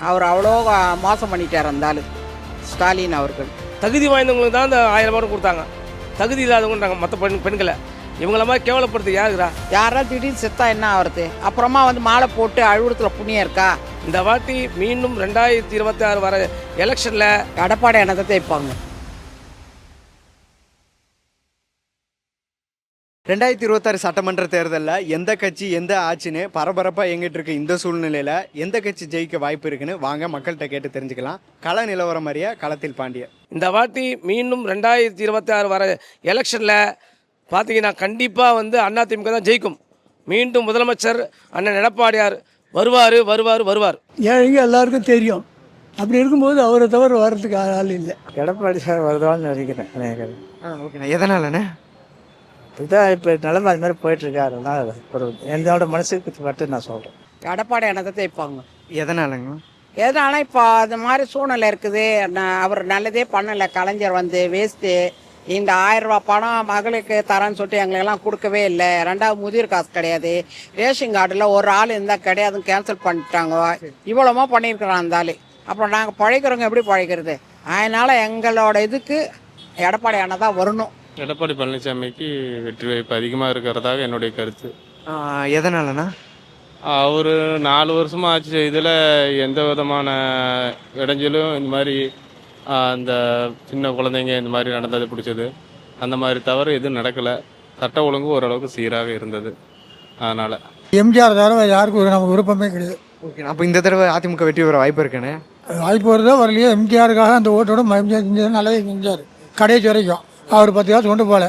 அவர் அவ்வளோ மோசம் பண்ணிட்டார் அந்த ஆளு ஸ்டாலின் அவர்கள். தகுதி வாய்ந்தவங்களுக்கு தான் அந்த 1000 ரூபாய் கொடுத்தாங்க. தகுதி இல்லாதவங்கன்றாங்க மற்ற பெண்களை. இவங்கள மாதிரி கேவலப்படுத்து யாருக்குறா? யாராவது திடீர்னு செத்தா என்ன ஆகுறது? அப்புறமா வந்து மாலை போட்டு அழுகுறதுல புண்ணியம் இருக்கா? இந்த வாட்டி மீண்டும் 2026 வர எலெக்ஷனில் எடப்பாடி என்னத்தை தேய்ப்பாங்க. 2026 சட்டமன்ற தேர்தலில் எந்த கட்சி எந்த ஆட்சின்னு பரபரப்பாக இயங்கிட்டு இருக்கு. இந்த சூழ்நிலையில் எந்த கட்சி ஜெயிக்க வாய்ப்பு இருக்குன்னு வாங்க மக்கள்கிட்ட கேட்டு தெரிஞ்சுக்கலாம். கள நிலவரம் அறிய களத்தில் பாண்டிய. இந்த வாட்டி மீண்டும் 2026 வர எலெக்ஷனில் பார்த்தீங்கன்னா கண்டிப்பாக வந்து அதிமுக தான் ஜெயிக்கும். மீண்டும் முதலமைச்சர் அண்ணன் எடப்பாடியார் வருவார். ஏழைங்க எல்லாருக்கும் தெரியும். அப்படி இருக்கும்போது அவரை தவிர வர்றதுக்கு ஆள் இல்லை. எடப்பாடி சார் வருதான்னு நினைக்கிறேன். ஓகேண்ணா, எதனாலண்ணே? இதுதான் இப்போ நிலைமை அது மாதிரி போயிட்டுருக்காரு. அதனால் ஒரு என்னோட மனசுக்கு பட்டு நான் சொல்கிறேன். எடப்பாடி என்னத்தை தேய்ப்பாங்க. எதனாலங்க? எதனால இப்போ அது மாதிரி சூழ்நிலை இருக்குது. அவர் நல்லதே பண்ணலை. கலைஞர் வந்து வேஸ்ட்டு. இந்த 1000 ரூபா பணம் மகளுக்கு தரேன்னு சொல்லிட்டு எங்களுக்கெல்லாம் கொடுக்கவே இல்லை. 2வது முதிர் காசு கிடையாது. ரேஷன் கார்டில் ஒரு ஆள் இருந்தால் கிடையாதுன்னு கேன்சல் பண்ணிட்டாங்க. இவ்வளோமா பண்ணியிருக்கிறான் அந்த ஆள். அப்புறம் நாங்கள் பழைக்கிறவங்க எப்படி பழைக்கிறது? அதனால் எங்களோட இதுக்கு எடப்பாடி அண்ணன் தான் வரணும். எடப்பாடி பழனிசாமிக்கு வெற்றி வாய்ப்பு அதிகமாக இருக்கிறதாக என்னுடைய கருத்து. எதனாலண்ணா? அவர் 4 வருஷமாக ஆச்சு. இதில் எந்த விதமான இடைஞ்சலும் இந்த மாதிரி அந்த சின்ன குழந்தைங்க இந்த மாதிரி நடந்தது பிடிச்சது அந்த மாதிரி தவறு எதுவும் நடக்கலை. சட்ட ஒழுங்கு ஓரளவுக்கு சீராக இருந்தது. அதனால் எம்ஜிஆர் தவிர யாருக்கும் நமக்கு விருப்பமே கிடையாது. ஓகே, அப்போ இந்த தடவை அதிமுக வெற்றி பெற வாய்ப்பு இருக்குண்ணே? வாய்ப்பு வருதோ வரலையோ எம்ஜிஆருக்காக அந்த ஓட்டோட எம்ஜிஆர் செஞ்சது நல்லதே செஞ்சார். கடைசி வரைக்கும் அவர் 10 காசு கொண்டு போகல,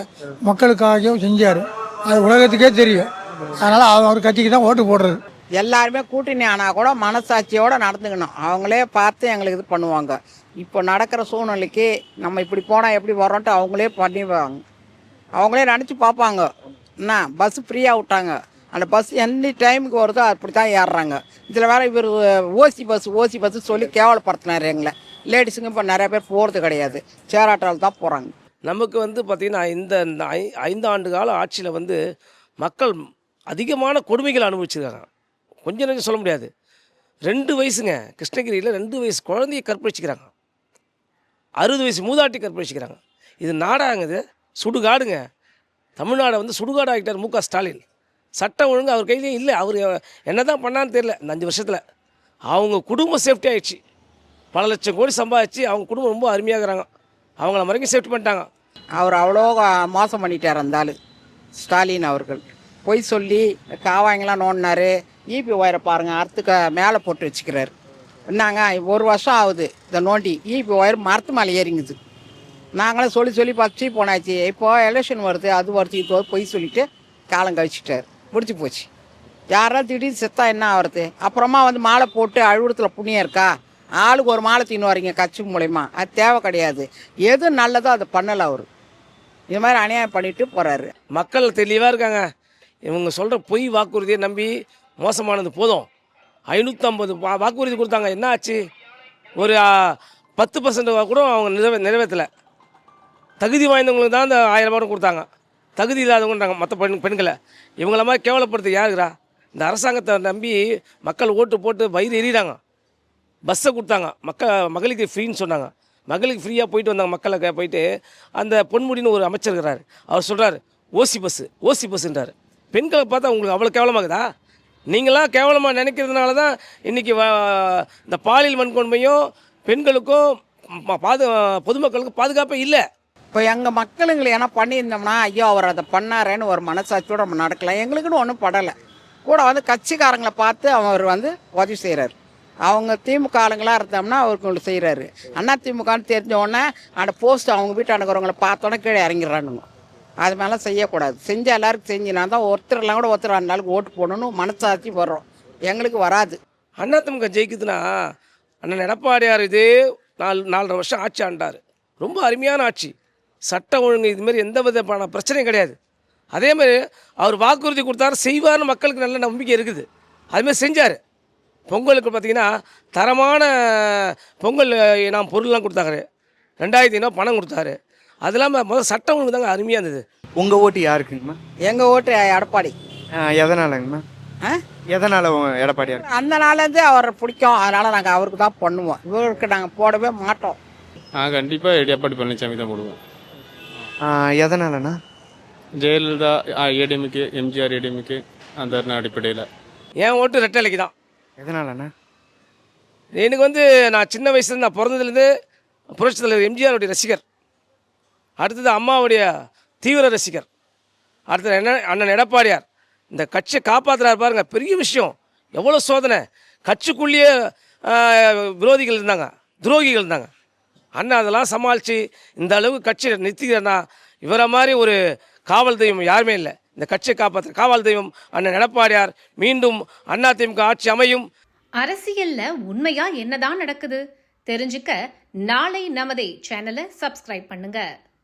மக்களுக்காகவும் செஞ்சார். அது உலகத்துக்கே தெரியும். அதனால் அவர் கட்சிக்கு தான் ஓட்டு போடுறது. எல்லாருமே கூட்டணி ஆனால் கூட மனசாட்சியோடு நடந்துக்கணும். அவங்களே பார்த்து எங்களுக்கு இது பண்ணுவாங்க. இப்போ நடக்கிற சூழ்நிலைக்கு நம்ம இப்படி போனால் எப்படி வரோன்ட்டு அவங்களே பண்ணிடுவாங்க. அவங்களே நினச்சி பார்ப்பாங்க. என்ன பஸ்ஸு ஃப்ரீயாக விட்டாங்க, அந்த பஸ் எந்த டைமுக்கு வருதோ அப்படி தான் ஏறுறாங்க. இதில் வேறு இவர் ஓசி பஸ்ஸு சொல்லி கேவலப்படுத்தினார் எங்களை. லேடிஸுங்க இப்போ நிறைய பேர் போகிறது கிடையாது, சேராட்டால் தான் போகிறாங்க. நமக்கு வந்து பார்த்திங்கன்னா இந்த 5 ஆண்டு கால ஆட்சியில் வந்து மக்கள் அதிகமான கொடுமைகள் அனுபவிச்சிருக்காங்க. கொஞ்சம் நெஞ்சம் சொல்ல முடியாது. 2 வயசுங்க கிருஷ்ணகிரியில் 2 வயசு குழந்தைய கற்பழிச்சிக்கிறாங்க. 60 வயசு மூதாட்டி கற்பழிச்சிக்கிறாங்க. இது நாடாங்குது, சுடுகாடுங்க. தமிழ்நாடை வந்து சுடுகாடு ஆகிட்டார் மு க ஸ்டாலின். சட்டம் ஒழுங்கு அவர் கையிலேயே இல்லை. அவர் என்ன தான் பண்ணான்னு தெரியல. இந்த 5 வருஷத்தில் அவங்க குடும்பம் சேஃப்டி ஆகிடுச்சு. பல லட்சம் கோடி சம்பாதிச்சு அவங்க குடும்பம் ரொம்ப அருமையாகிறாங்க. அவங்கள வரைக்கும் சேஃப்டி பண்ணிட்டாங்க. அவர் அவ்வளோ மோசம் பண்ணிட்டார் அந்த ஆள் ஸ்டாலின் அவர்கள். பொய் சொல்லி காவாங்கெல்லாம் நோண்டினார். ஈபி ஒயரை பாருங்கள், அறுத்துக்க மேலே போட்டு வச்சுக்கிறாரு. என்னங்க 1 வருஷம் ஆகுது இதை நோண்டி. ஈபி ஒயர் மரத்து மேலே ஏறிங்குது. நாங்களும் சொல்லி பச்சு போனாச்சு. இப்போது எலெக்ஷன் வருது, அது வருது, இப்போ பொய் சொல்லிவிட்டு காலம் கழிச்சிட்டார். முடிச்சு போச்சு. யாராவது திடீர்னு செத்தா என்ன ஆகுறது? அப்புறமா வந்து மாலை போட்டு அழுகுறதுல புண்ணியம் இருக்கா? ஆளுக்கு ஒரு மாலை தீனு வரீங்க கட்சி மூலயமா. அது தேவை கிடையாது. எது நல்லதோ அதை பண்ணலை. அவர் இது மாதிரி அநியாயம் பண்ணிட்டு போகிறாரு. மக்கள் தெளிவாக இருக்காங்க. இவங்க சொல்கிற பொய் வாக்குறுதியை நம்பி மோசமானது போதும். 550 வாக்குறுதி கொடுத்தாங்க. என்ன ஆச்சு? ஒரு 10% கூட அவங்க நிறைவேற்றலை. தகுதி வாய்ந்தவங்களுக்கு தான் அந்த 1000 ரூபாய் கொடுத்தாங்க. தகுதி இல்லாதவங்கன்றாங்க மற்ற பெண்களை. இவங்கள மாதிரி கேவலப்படுத்து யாருக்குறா? இந்த அரசாங்கத்தை நம்பி மக்கள் ஓட்டு போட்டு வயிறு எறிகிறாங்க. பஸ்ஸை கொடுத்தாங்க, மகளிருக்கு ஃப்ரீன்னு சொன்னாங்க. மகளிருக்கு ஃப்ரீயாக போயிட்டு வந்தாங்க. மக்களை போயிட்டு அந்த பொன்முடின்னு ஒரு அமைச்சர் இருக்கிறார். அவர் சொல்கிறார் ஓசி பஸ்ஸுன்றார். பெண்களை பார்த்தா உங்களுக்கு அவ்வளோ கேவலமாகுதா? நீங்களாம் கேவலமாக நினைக்கிறதுனால தான் இன்றைக்கி இந்த பாலியல் வன்கொடுமையும் பெண்களுக்கும் பொதுமக்களுக்கும் பாதுகாப்பே இல்லை. இப்போ எங்கள் மக்களுங்களை என்ன பண்ணியிருந்தோம்னா, ஐயோ அவர் அதை பண்ணாரேன்னு ஒரு மனசாட்சியோடு நம்ம நடக்கலாம். எங்களுக்குன்னு ஒன்றும் படலை. கூட வந்து கட்சிக்காரங்களை பார்த்து அவர் வந்து உதவி செய்கிறார். அவங்க திமுக ஆளுங்களாக இருந்தோம்னா அவருக்கு செய்கிறாரு. அண்ணா திமுகன்னு தெரிஞ்ச உடனே அந்த போஸ்ட் அவங்க வீட்டு அனுக்கிறவங்கள பார்த்தோன்னே கீழே இறங்கிடுறானுங்க. அது மேலே செய்யக்கூடாது. செஞ்சால் எல்லாருக்கும் செஞ்சினா தான் ஒருத்தரெல்லாம் கூட ஒருத்தர் 2 நாளுக்கு ஓட்டு போடணும்னு மனசாட்சி வர்றோம். எங்களுக்கு வராது. அதிமுக ஜெயிக்குதுன்னா அண்ணன் எடப்பாடியார் இதே 4.5 வருஷம் ஆட்சி ஆண்டார். ரொம்ப அருமையான ஆட்சி. சட்டம் ஒழுங்கு இதுமாரி எந்த விதமான பிரச்சனையும் கிடையாது. அதேமாதிரி அவர் வாக்குறுதி கொடுத்தாரு, செய்வார்னு மக்களுக்கு நல்ல நம்பிக்கை இருக்குது. அதுமாதிரி செஞ்சார். பொங்கலுக்கு பார்த்திங்கன்னா தரமான பொங்கல் நாம் பொருள்லாம் கொடுத்தாரு. 2500 பணம் கொடுத்தாரு. அது இல்லாமல் முதல் சட்டம் ஒழுங்கு தாங்க அருமையாக இருந்தது. உங்கள் ஓட்டு யாருக்குங்கம்மா? எங்கள் ஓட்டு எடப்பாடி. எதனாலங்கம்மா? எதனால எடப்பாடியார்? அந்த நாள்லேருந்தே அவரை பிடிக்கும், அதனால் நாங்கள் அவருக்கு தான் பண்ணுவோம். இவருக்கு நாங்கள் போடவே மாட்டோம். நான் கண்டிப்பாக எடப்பாடி பழனிசாமி தான் போடுவேன். எதனாலண்ணா? ஜெயலலிதா ஏடிஎம்கே, எம்ஜிஆர் ஏடிஎம்கே அந்த அடிப்படையில். என் ஓட்டு ரெட்டலைக்கு தான். எதனாலண்ணா? எனக்கு நான் சின்ன வயசுலேருந்து, நான் பிறந்ததுலேருந்து புரட்சித் தலைவர் எம்ஜிஆருடைய ரசிகர், அடுத்தது அம்மாவுடைய தீவிர ரசிகர், அடுத்தது அண்ணன் எடப்பாடியார். இந்த கட்சியை காப்பாற்றுறாரு பாருங்க, பெரிய விஷயம். எவ்வளோ சோதனை, கட்சிக்குள்ளேயே விரோதிகள் இருந்தாங்க, துரோகிகள் இருந்தாங்க. அண்ணன் அதெல்லாம் சமாளித்து இந்த அளவுக்கு கட்சியை நிறுத்திக்கிறேன்னா, இவரை மாதிரி ஒரு காவல் தெய்வம் யாருமே இல்லை. இந்த கட்சியை காப்பாற்ற காவல் தெய்வம் அண்ணன் எடப்பாடியார். மீண்டும் அதிமுக ஆட்சி அமையும். அரசியல்ல உண்மையா என்னதான் நடக்குது தெரிஞ்சுக்க நாளை நமதே சேனலை சப்ஸ்கிரைப் பண்ணுங்க.